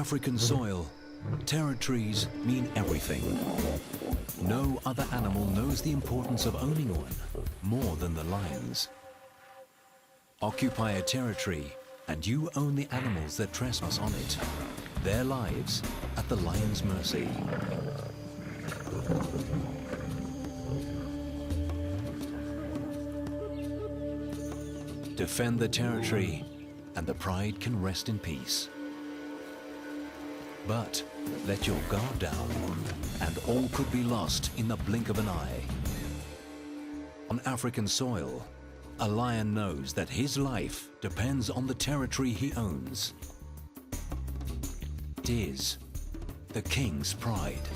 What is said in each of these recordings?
African soil, territories mean everything. No other animal knows the importance of owning one more than the lions. Occupy a territory and you own the animals that trespass on it. Their lives at the lion's mercy. Defend the territory and the pride can rest in peace. But let your guard down and all could be lost in the blink of an eye. On African soil, a lion knows that his life depends on the territory he owns. It is the king's pride.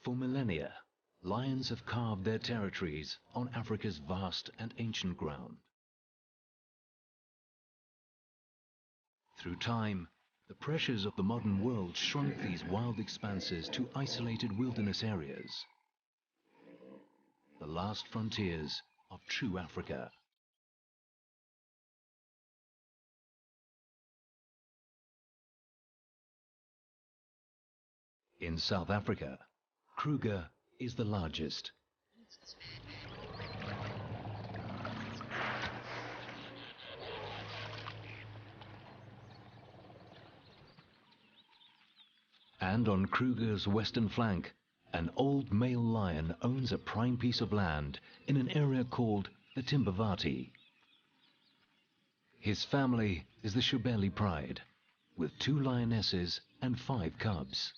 For millennia, lions have carved their territories on Africa's vast and ancient ground. Through time, the pressures of the modern world shrunk these wild expanses to isolated wilderness areas. The last frontiers of true Africa. In South Africa, Kruger is the largest. And on Kruger's western flank, an old male lion owns a prime piece of land in an area called the Timbavati. His family is the Shubeli pride, with 2 lionesses and 5 cubs.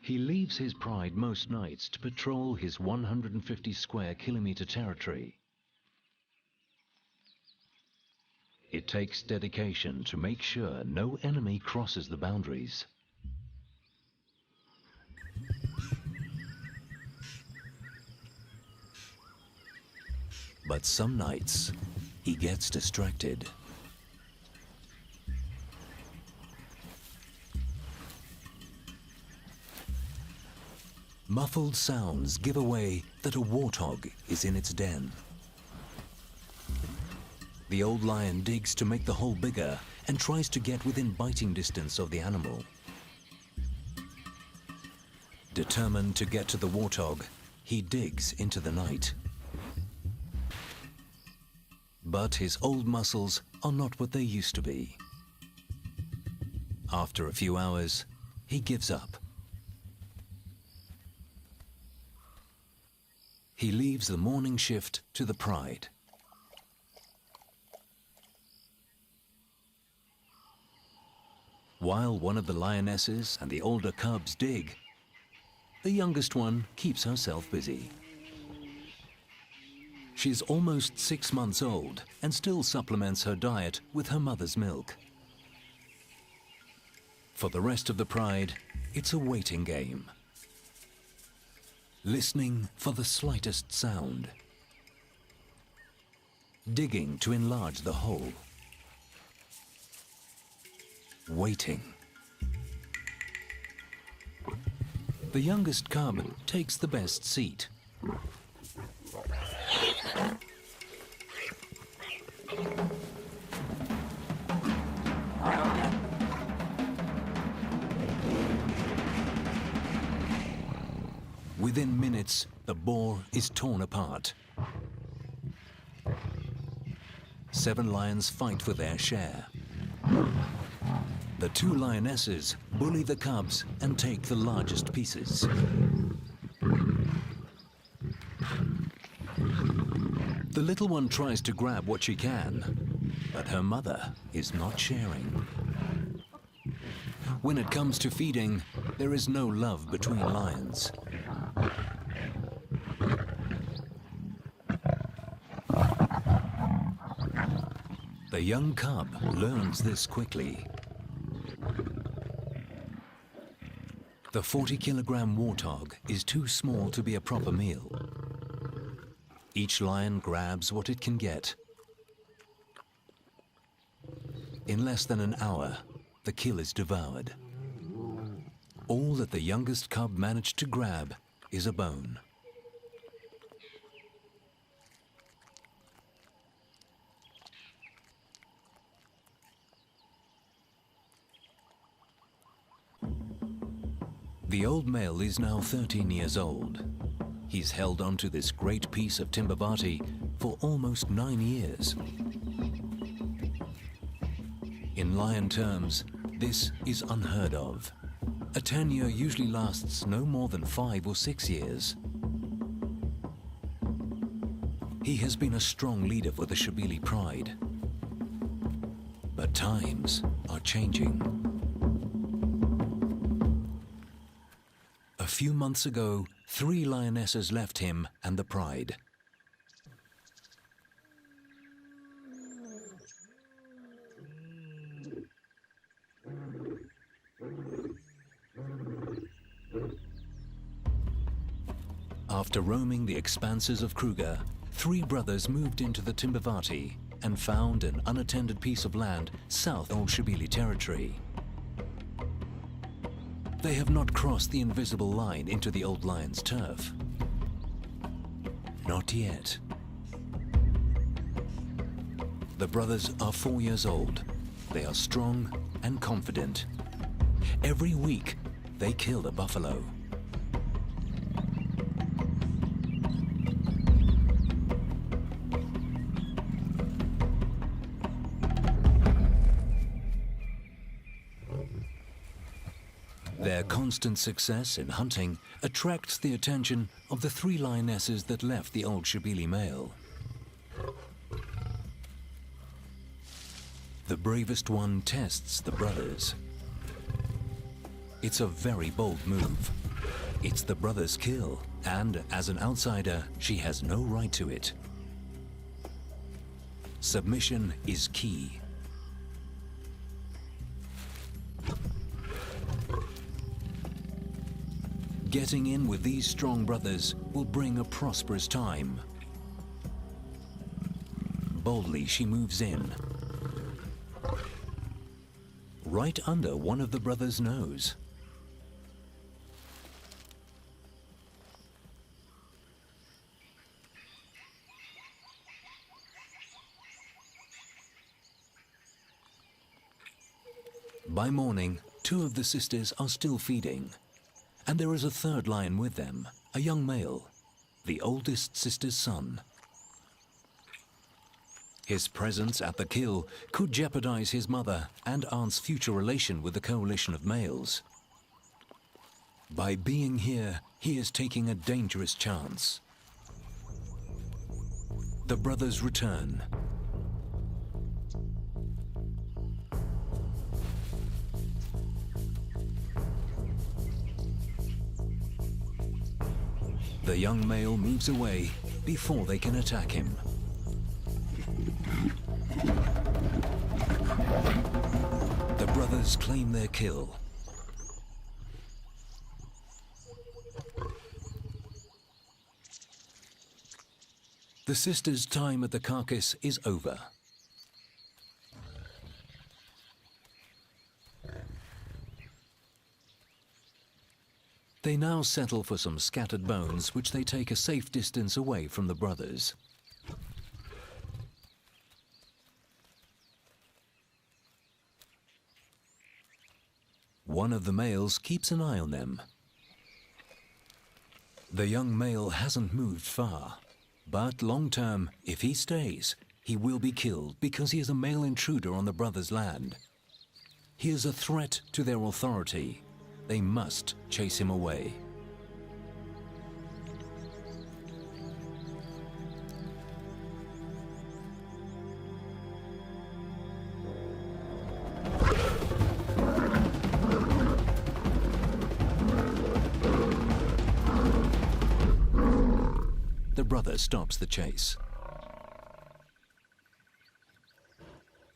He leaves his pride most nights to patrol his 150 square kilometer territory. It takes dedication to make sure no enemy crosses the boundaries. But some nights, he gets distracted. Muffled sounds give away that a warthog is in its den. The old lion digs to make the hole bigger and tries to get within biting distance of the animal. Determined to get to the warthog, he digs into the night. But his old muscles are not what they used to be. After a few hours, he gives up. He leaves the morning shift to the pride. While one of the lionesses and the older cubs dig, the youngest one keeps herself busy. She's almost 6 months old and still supplements her diet with her mother's milk. For the rest of the pride, it's a waiting game. Listening for the slightest sound. Digging to enlarge the hole. Waiting. The youngest cub takes the best seat. Within minutes, the boar is torn apart. 7 lions fight for their share. The 2 lionesses bully the cubs and take the largest pieces. The little one tries to grab what she can, but her mother is not sharing. When it comes to feeding, there is no love between lions. The young cub learns this quickly. The 40-kilogram warthog is too small to be a proper meal. Each lion grabs what it can get. In less than an hour, the kill is devoured. All that the youngest cub managed to grab is a bone. The old male is now 13 years old. He's held onto this great piece of Timbavati for almost 9 years. In lion terms, this is unheard of. A tenure usually lasts no more than 5 or 6 years. He has been a strong leader for the Shabili pride. But times are changing. A few months ago, 3 lionesses left him and the pride. After roaming the expanses of Kruger, 3 brothers moved into the Timbavati and found an unattended piece of land south of Old Shabili territory. They have not crossed the invisible line into the old lion's turf. Not yet. The brothers are 4 years old. They are strong and confident. Every week, they kill a buffalo. Their constant success in hunting attracts the attention of the 3 lionesses that left the old Shabili male. The bravest one tests the brothers. It's a very bold move. It's the brother's kill, and as an outsider, she has no right to it. Submission is key. Getting in with these strong brothers will bring a prosperous time. Boldly she moves in, right under one of the brothers' nose. By morning, 2 of the sisters are still feeding. And there is a 3rd lion with them, a young male, the oldest sister's son. His presence at the kill could jeopardize his mother and aunt's future relation with the coalition of males. By being here, he is taking a dangerous chance. The brothers return. The young male moves away before they can attack him. The brothers claim their kill. The sisters' time at the carcass is over. They now settle for some scattered bones, which they take a safe distance away from the brothers. One of the males keeps an eye on them. The young male hasn't moved far, but long term, if he stays, he will be killed because he is a male intruder on the brothers' land. He is a threat to their authority. They must chase him away. The brother stops the chase.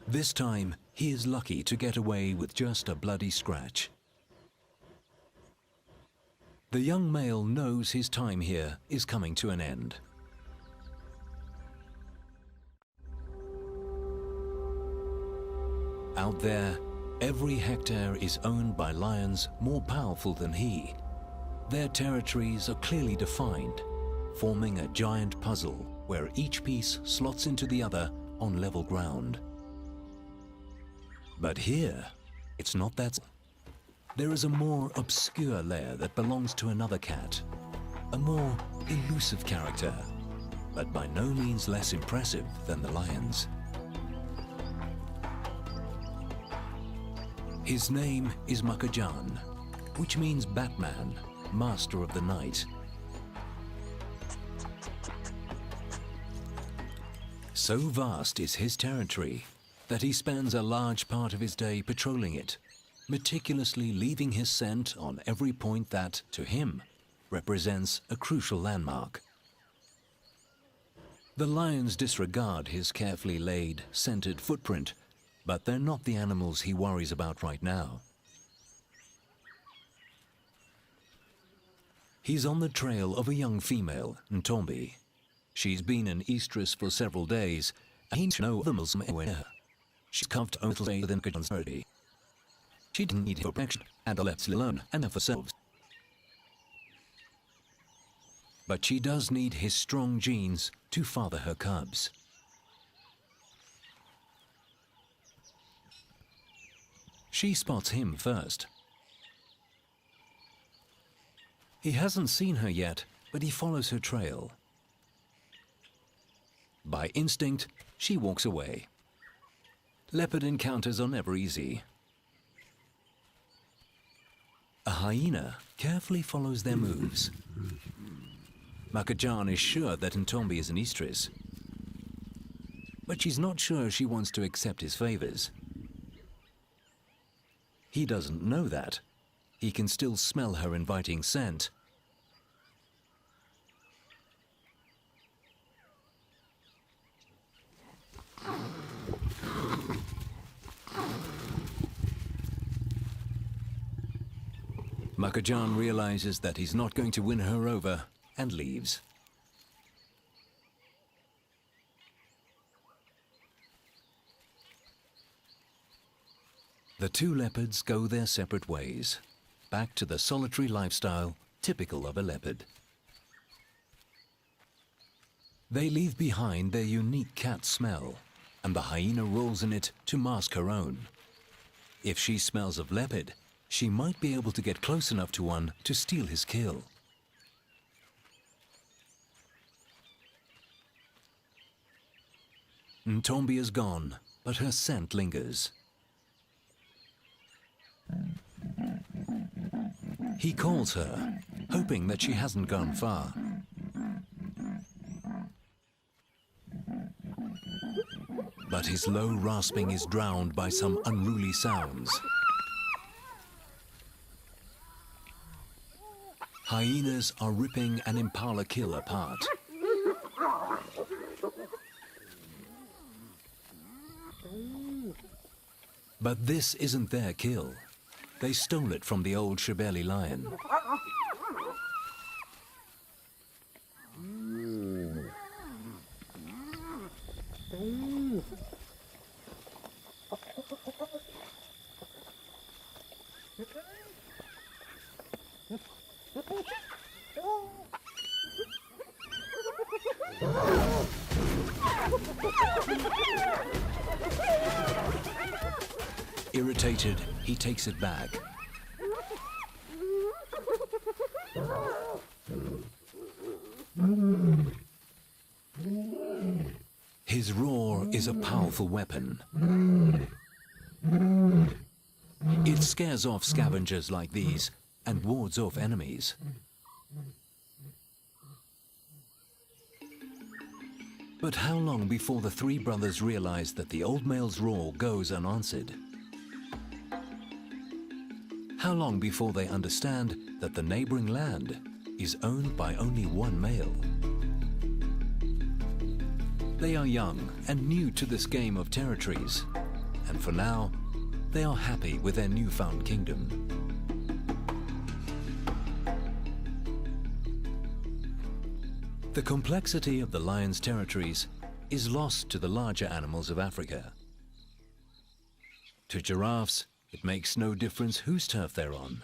This time, he is lucky to get away with just a bloody scratch. The young male knows his time here is coming to an end. Out there, every hectare is owned by lions more powerful than he. Their territories are clearly defined, forming a giant puzzle where each piece slots into the other on level ground. But here, it's not that. There is a more obscure lair that belongs to another cat, a more elusive character, but by no means less impressive than the lions. His name is Makajan, which means Batman, master of the night. So vast is his territory that he spends a large part of his day patrolling it, meticulously leaving his scent on every point that, to him, represents a crucial landmark. The lions disregard his carefully laid, scented footprint, but they're not the animals he worries about right now. He's on the trail of a young female, Ntombi. She's been in estrus for several days, and he knows no other anywhere. She's carved a little within Kajan's territory. She didn't need for protection, and left alone and for themselves. But she does need his strong genes to father her cubs. She spots him first. He hasn't seen her yet, but he follows her trail. By instinct, she walks away. Leopard encounters are never easy. A hyena carefully follows their moves. Makajan is sure that Ntombi is an estrus, but she's not sure she wants to accept his favors. He doesn't know that. He can still smell her inviting scent. Makajan realizes that he's not going to win her over and leaves. The two leopards go their separate ways, back to the solitary lifestyle typical of a leopard. They leave behind their unique cat smell, and the hyena rolls in it to mask her own. If she smells of leopard, she might be able to get close enough to one to steal his kill. Ntombi is gone, but her scent lingers. He calls her, hoping that she hasn't gone far. But his low rasping is drowned by some unruly sounds. Hyenas are ripping an impala kill apart. But this isn't their kill. They stole it from the old Shibeli lion. Irritated, he takes it back. His roar is a powerful weapon. It scares off scavengers like these and wards off enemies. But how long before the three brothers realize that the old male's roar goes unanswered? How long before they understand that the neighboring land is owned by only one male? They are young and new to this game of territories, and for now, they are happy with their newfound kingdom. The complexity of the lion's territories is lost to the larger animals of Africa. To giraffes, it makes no difference whose turf they're on.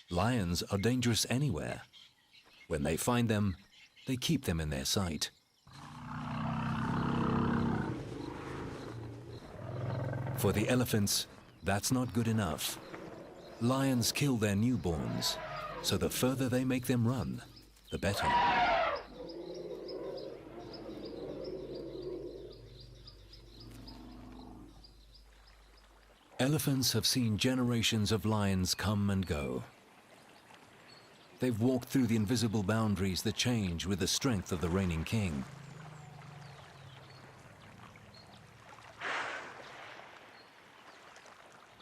Lions are dangerous anywhere. When they find them, they keep them in their sight. For the elephants, that's not good enough. Lions kill their newborns, so the further they make them run, the better. Elephants have seen generations of lions come and go. They've walked through the invisible boundaries that change with the strength of the reigning king.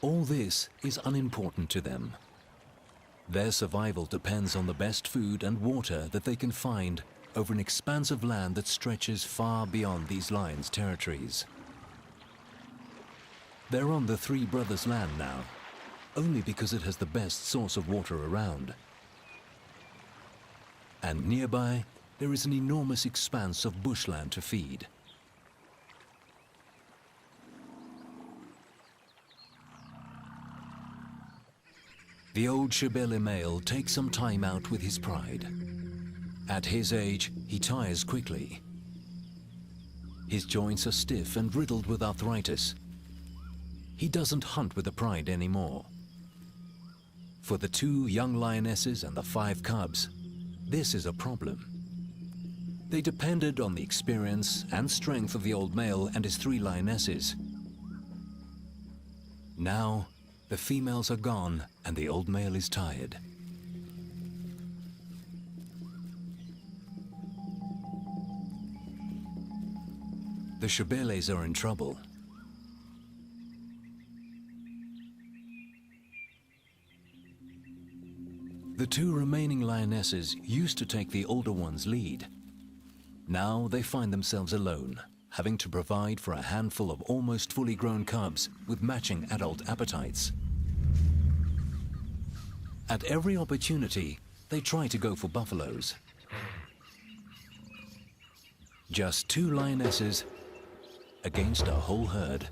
All this is unimportant to them. Their survival depends on the best food and water that they can find over an expanse of land that stretches far beyond these lions' territories. They're on the Three Brothers' land now, only because it has the best source of water around. And nearby, there is an enormous expanse of bushland to feed. The old Shebele male takes some time out with his pride. At his age, he tires quickly. His joints are stiff and riddled with arthritis. He doesn't hunt with the pride anymore. For the 2 young lionesses and the 5 cubs, this is a problem. They depended on the experience and strength of the old male and his 3 lionesses. Now, the females are gone and the old male is tired. The Shebeles are in trouble. The 2 remaining lionesses used to take the older one's lead. Now they find themselves alone, having to provide for a handful of almost fully grown cubs with matching adult appetites. At every opportunity, they try to go for buffaloes. Just 2 lionesses against a whole herd.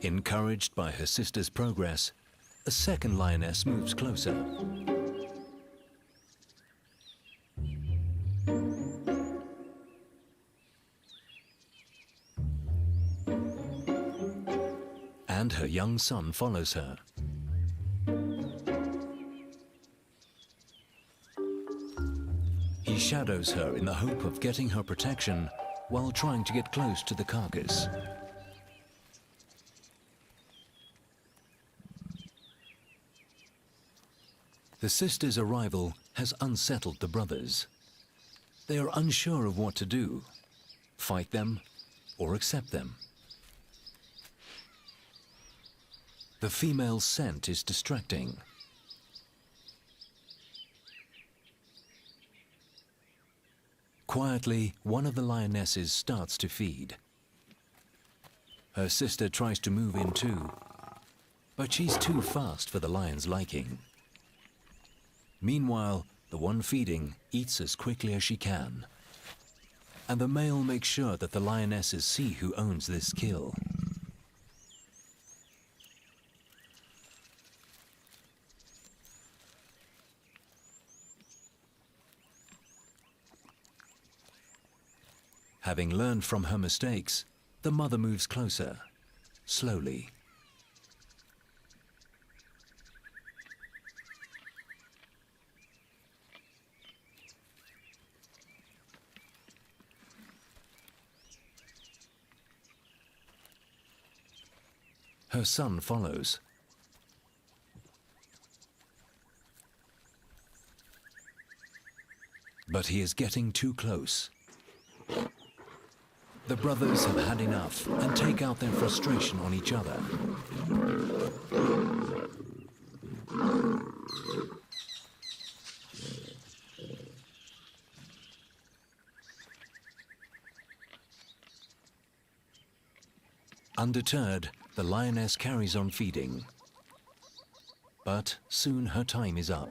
Encouraged by her sister's progress, a second lioness moves closer. And her young son follows her. He shadows her in the hope of getting her protection while trying to get close to the carcass. The sisters' arrival has unsettled the brothers. They are unsure of what to do, fight them or accept them. The female's scent is distracting. Quietly, one of the lionesses starts to feed. Her sister tries to move in too, but she's too fast for the lion's liking. Meanwhile, the one feeding eats as quickly as she can. and the male makes sure that the lionesses see who owns this kill. Having learned from her mistakes, the mother moves closer, slowly. Her son follows. But he is getting too close. The brothers have had enough and take out their frustration on each other. Undeterred, the lioness carries on feeding. But soon her time is up.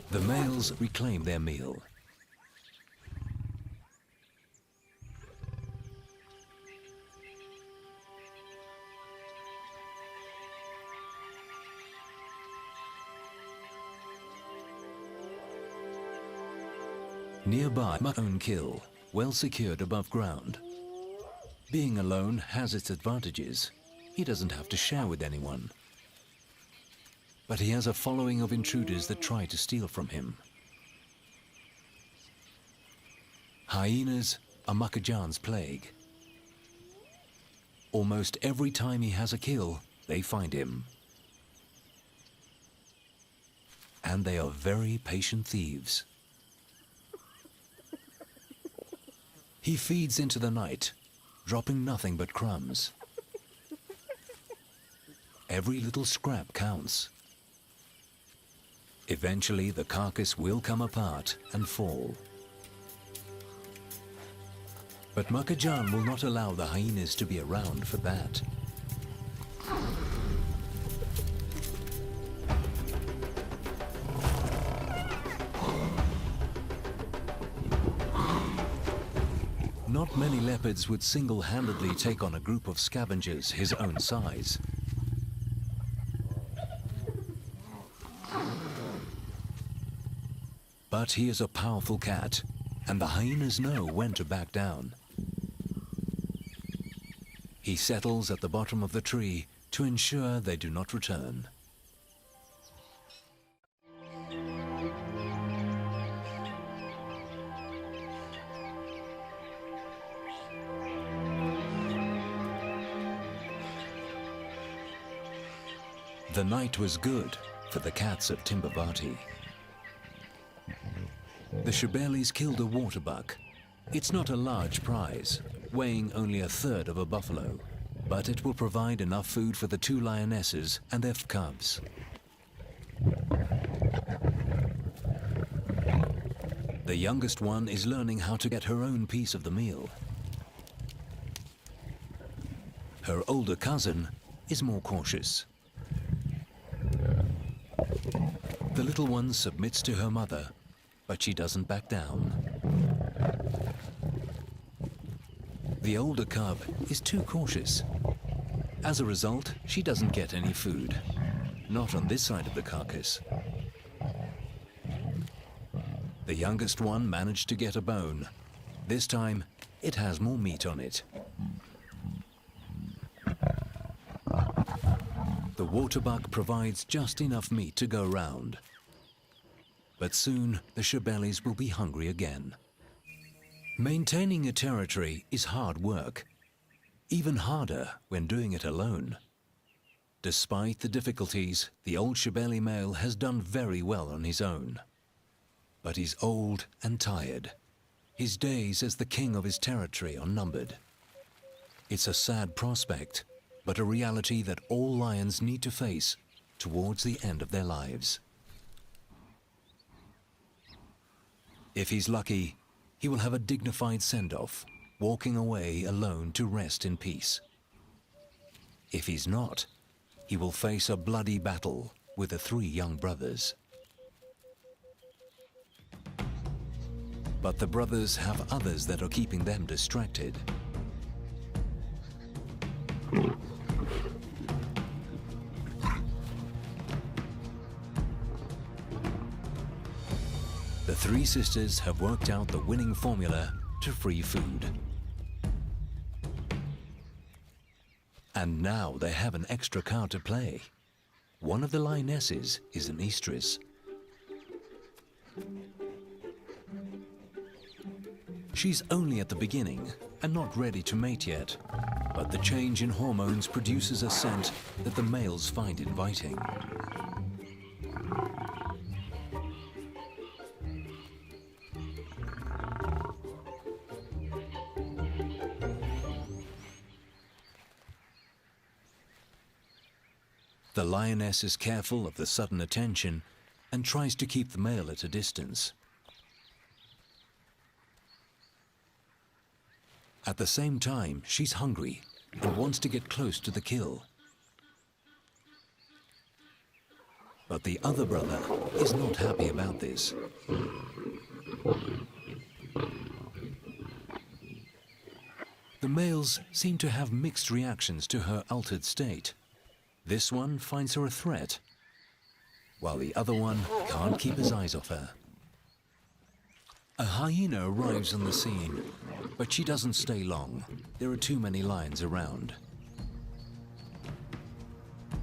The males reclaim their meal. Nearby, my own kill, well secured above ground. Being alone has its advantages. He doesn't have to share with anyone. But he has a following of intruders that try to steal from him. Hyenas are Makajan's plague. Almost every time he has a kill, they find him. And they are very patient thieves. He feeds into the night, dropping nothing but crumbs. Every little scrap counts. Eventually, the carcass will come apart and fall. But Makajan will not allow the hyenas to be around for that. Not many leopards would single-handedly take on a group of scavengers his own size. But he is a powerful cat, and the hyenas know when to back down. He settles at the bottom of the tree to ensure they do not return. The night was good for the cats of Timbavati. The Shebelis killed a waterbuck. It's not a large prize, weighing only a third of a buffalo, but it will provide enough food for the two lionesses and their cubs. The youngest one is learning how to get her own piece of the meal. Her older cousin is more cautious. The little one submits to her mother, but she doesn't back down. The older cub is too cautious. As a result, she doesn't get any food. Not on this side of the carcass. The youngest one managed to get a bone. This time, it has more meat on it. The waterbuck provides just enough meat to go round. But soon, the Shebelis will be hungry again. Maintaining a territory is hard work, even harder when doing it alone. Despite the difficulties, the old Shebeli male has done very well on his own. But he's old and tired. His days as the king of his territory are numbered. It's a sad prospect, but a reality that all lions need to face towards the end of their lives. If he's lucky, he will have a dignified send-off, walking away alone to rest in peace. If he's not, he will face a bloody battle with the 3 young brothers. But the brothers have others that are keeping them distracted. The 3 sisters have worked out the winning formula to free food. And now they have an extra card to play. One of the lionesses is an estrus. She's only at the beginning and not ready to mate yet, but the change in hormones produces a scent that the males find inviting. The lioness is careful of the sudden attention and tries to keep the male at a distance. At the same time, she's hungry and wants to get close to the kill. But the other brother is not happy about this. The males seem to have mixed reactions to her altered state. This one finds her a threat, while the other one can't keep his eyes off her. A hyena arrives on the scene, but she doesn't stay long. There are too many lions around.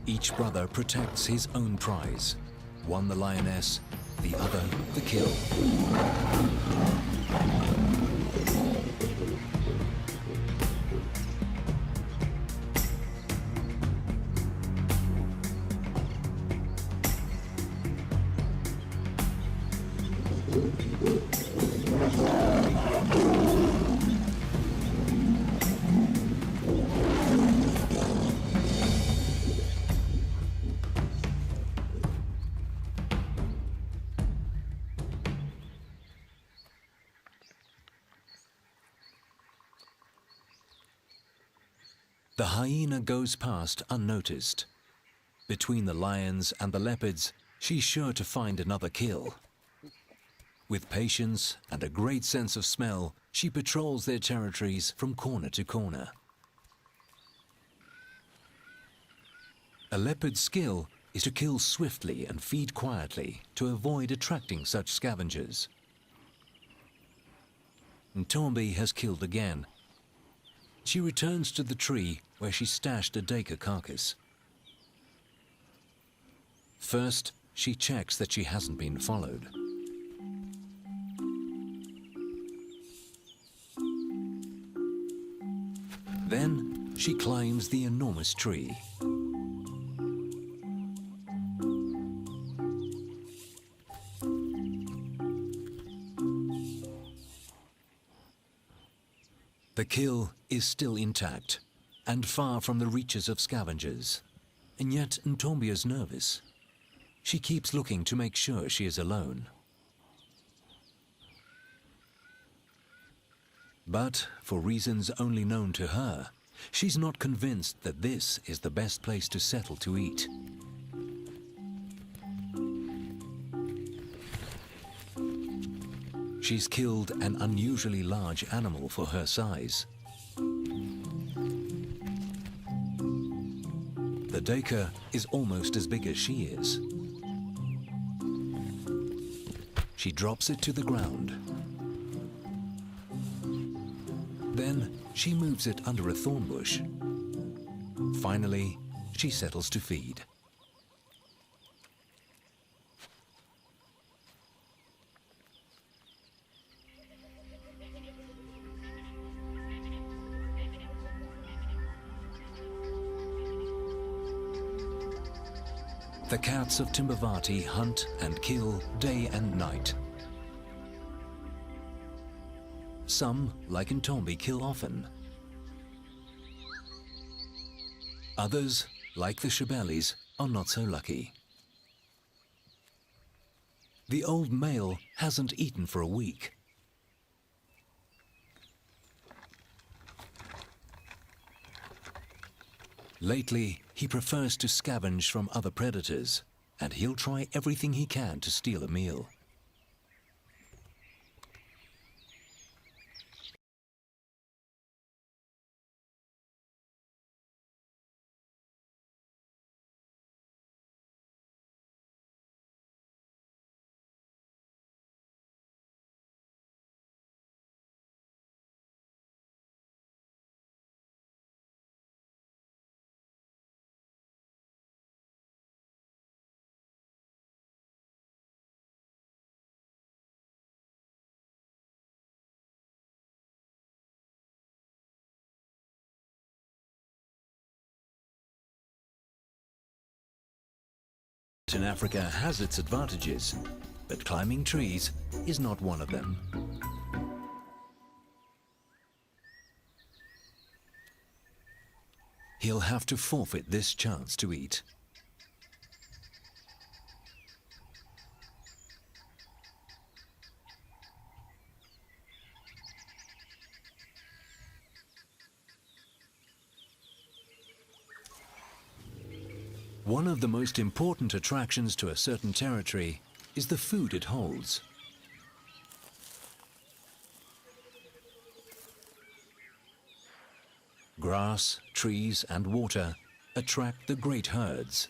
Each brother protects his own prize. One the lioness, the other the kill. The hyena goes past unnoticed. Between the lions and the leopards, she's sure to find another kill. With patience and a great sense of smell, she patrols their territories from corner to corner. A leopard's skill is to kill swiftly and feed quietly to avoid attracting such scavengers. Ntombi has killed again. She returns to the tree where she stashed a Dacre carcass. First, she checks that she hasn't been followed. Then, she climbs the enormous tree. The kill is still intact and far from the reaches of scavengers. And yet Ntombi is nervous. She keeps looking to make sure she is alone. But, for reasons only known to her, she's not convinced that this is the best place to settle to eat. She's killed an unusually large animal for her size. The Dacre is almost as big as she is. She drops it to the ground. Then she moves it under a thorn bush. Finally, she settles to feed. The cats of Timbavati hunt and kill day and night. Some, like Ntombi, kill often. Others, like the Shebelis, are not so lucky. The old male hasn't eaten for a week. Lately, he prefers to scavenge from other predators, and he'll try everything he can to steal a meal. In Africa has its advantages, but climbing trees is not one of them. He'll have to forfeit this chance to eat. One of the most important attractions to a certain territory is the food it holds. Grass, trees, and water attract the great herds.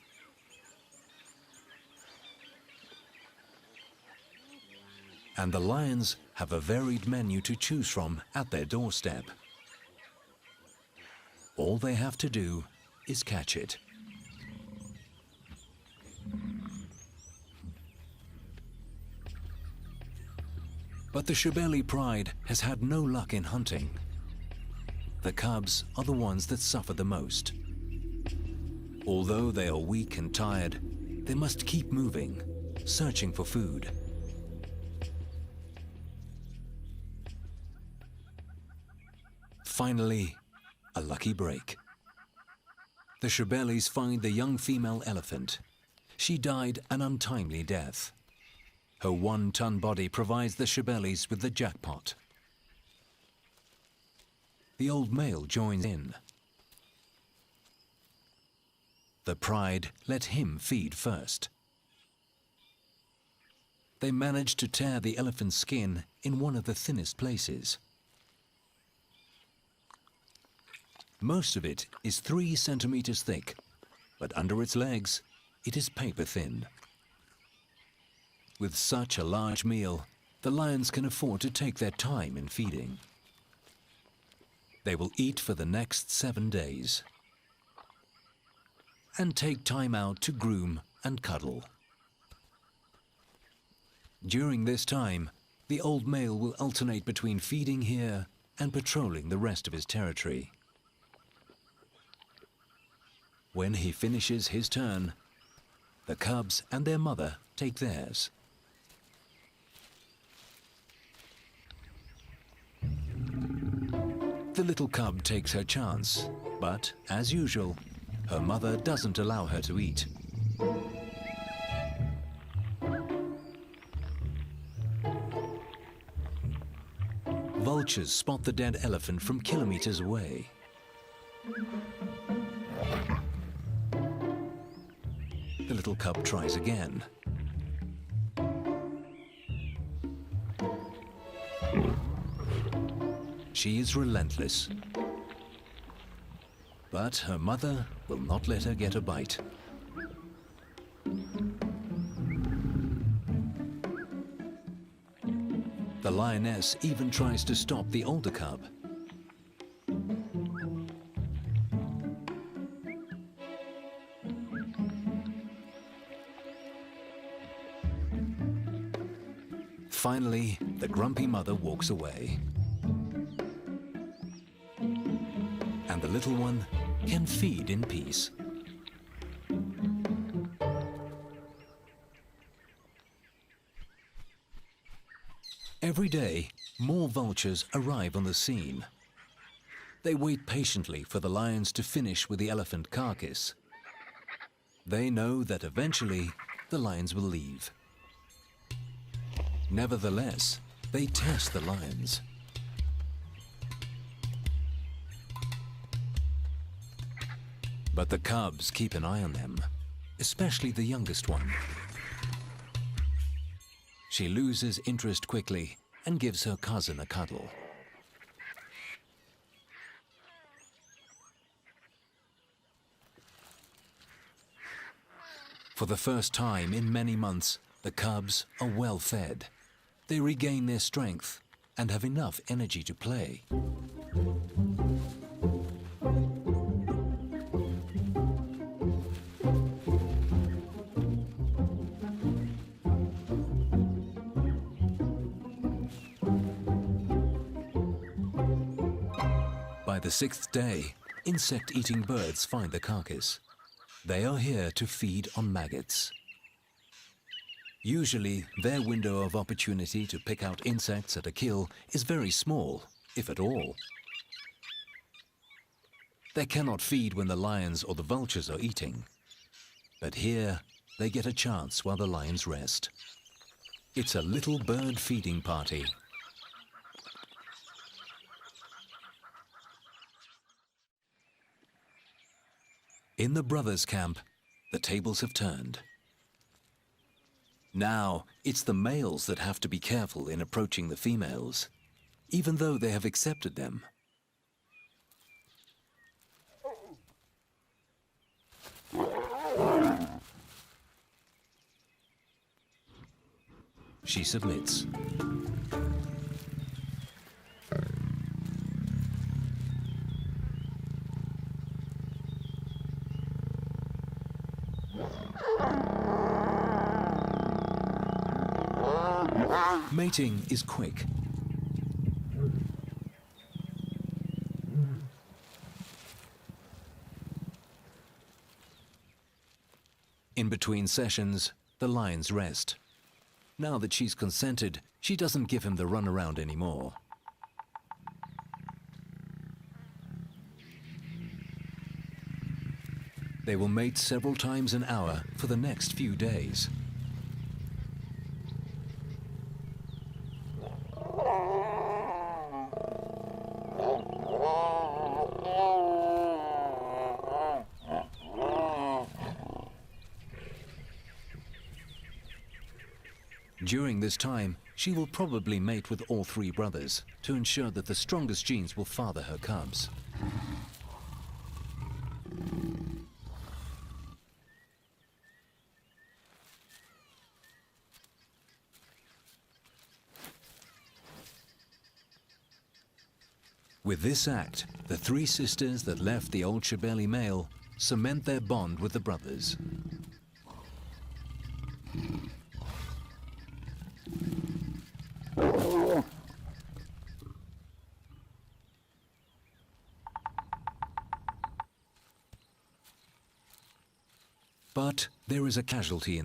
And the lions have a varied menu to choose from at their doorstep. All they have to do is catch it. But the Shebeli pride has had no luck in hunting. The cubs are the ones that suffer the most. Although they are weak and tired, they must keep moving, searching for food. Finally, a lucky break. The Shebelis find the young female elephant. She died an untimely death. Her 1-ton body provides the Shebelis with the jackpot. The old male joins in. The pride let him feed first. They manage to tear the elephant's skin in one of the thinnest places. Most of it is 3 centimeters thick, but under its legs, it is paper thin. With such a large meal, the lions can afford to take their time in feeding. They will eat for the next 7 days and take time out to groom and cuddle. During this time, the old male will alternate between feeding here and patrolling the rest of his territory. When he finishes his turn, the cubs and their mother take theirs. The little cub takes her chance, but, as usual, her mother doesn't allow her to eat. Vultures spot the dead elephant from kilometers away. The little cub tries again. She is relentless. But her mother will not let her get a bite. The lioness even tries to stop the older cub. Finally, the grumpy mother walks away. And the little one can feed in peace. Every day, more vultures arrive on the scene. They wait patiently for the lions to finish with the elephant carcass. They know that eventually the lions will leave. Nevertheless, they test the lions. But the cubs keep an eye on them, especially the youngest one. She loses interest quickly and gives her cousin a cuddle. For the first time in many months, the cubs are well fed. They regain their strength and have enough energy to play. By the sixth day, insect-eating birds find the carcass. They are here to feed on maggots. Usually, their window of opportunity to pick out insects at a kill is very small, if at all. They cannot feed when the lions or the vultures are eating. But here, they get a chance while the lions rest. It's a little bird feeding party. In the brothers' camp, the tables have turned. Now, it's the males that have to be careful in approaching the females, even though they have accepted them. She submits. Mating is quick. In between sessions, the lions rest. Now that she's consented, she doesn't give him the runaround anymore. They will mate several times an hour for the next few days. During this time, she will probably mate with all three brothers to ensure that the strongest genes will father her cubs. With this act, the three sisters that left the old Shibeli male cement their bond with the brothers. But there is a casualty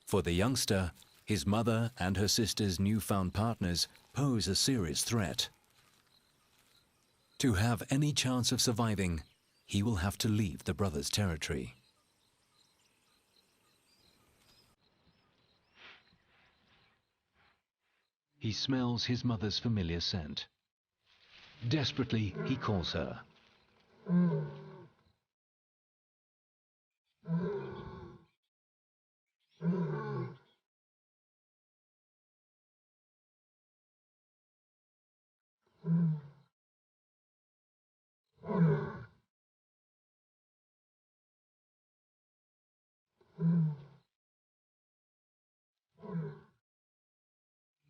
for the youngster. His mother and her sister's newfound partners pose a serious threat. To have any chance of surviving, he will have to leave the brothers' territory. He smells his mother's familiar scent. Desperately, he calls her.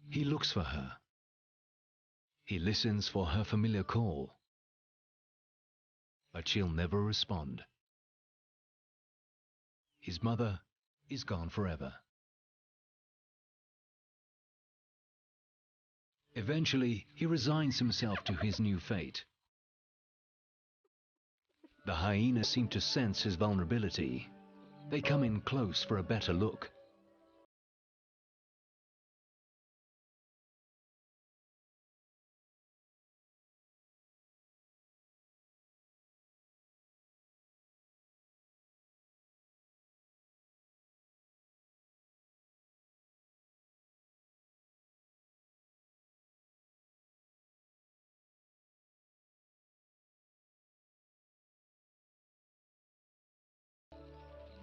He looks for her. He listens for her familiar call. But she'll never respond. His mother is gone forever. Eventually, he resigns himself to his new fate. The hyenas seem to sense his vulnerability. They come in close for a better look.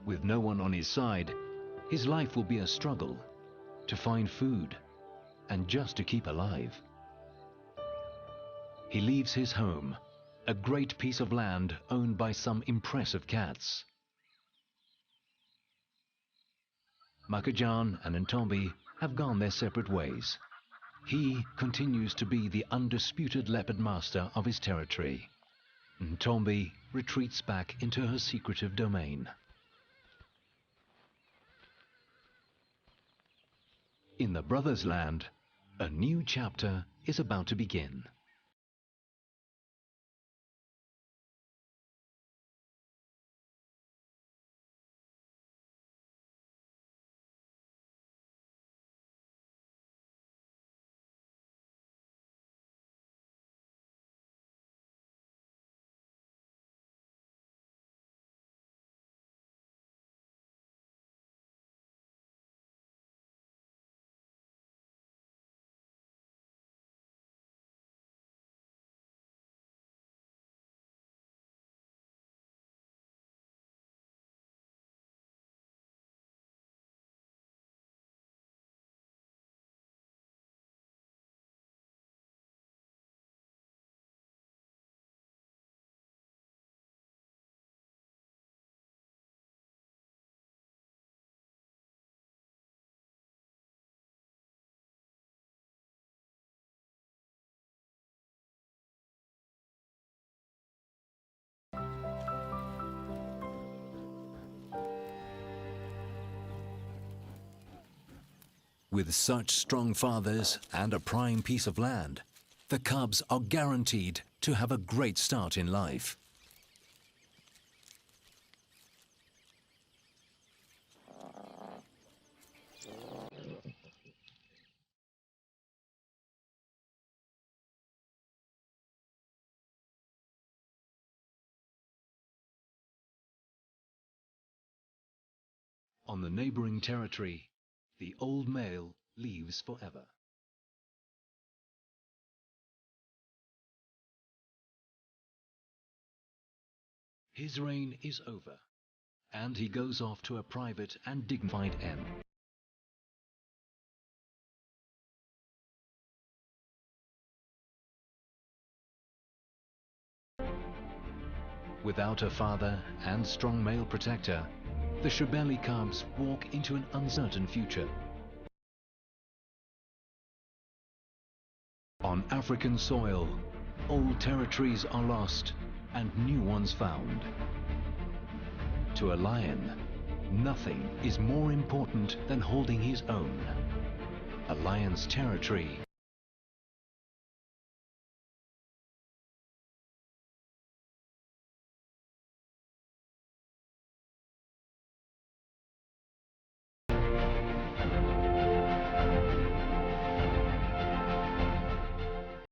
With no one on his side, his life will be a struggle to find food and just to keep alive. He leaves his home, a great piece of land owned by some impressive cats. Makajan and Ntombi have gone their separate ways. He continues to be the undisputed leopard master of his territory. Ntombi retreats back into her secretive domain. In the brothers' land, a new chapter is about to begin. With such strong fathers and a prime piece of land, the cubs are guaranteed to have a great start in life. On the neighboring territory, the old male leaves forever. His reign is over, and he goes off to a private and dignified end. Without a father and strong male protector, the Shebeli cubs walk into an uncertain future. On African soil, old territories are lost and new ones found. To a lion, nothing is more important than holding his own. A lion's territory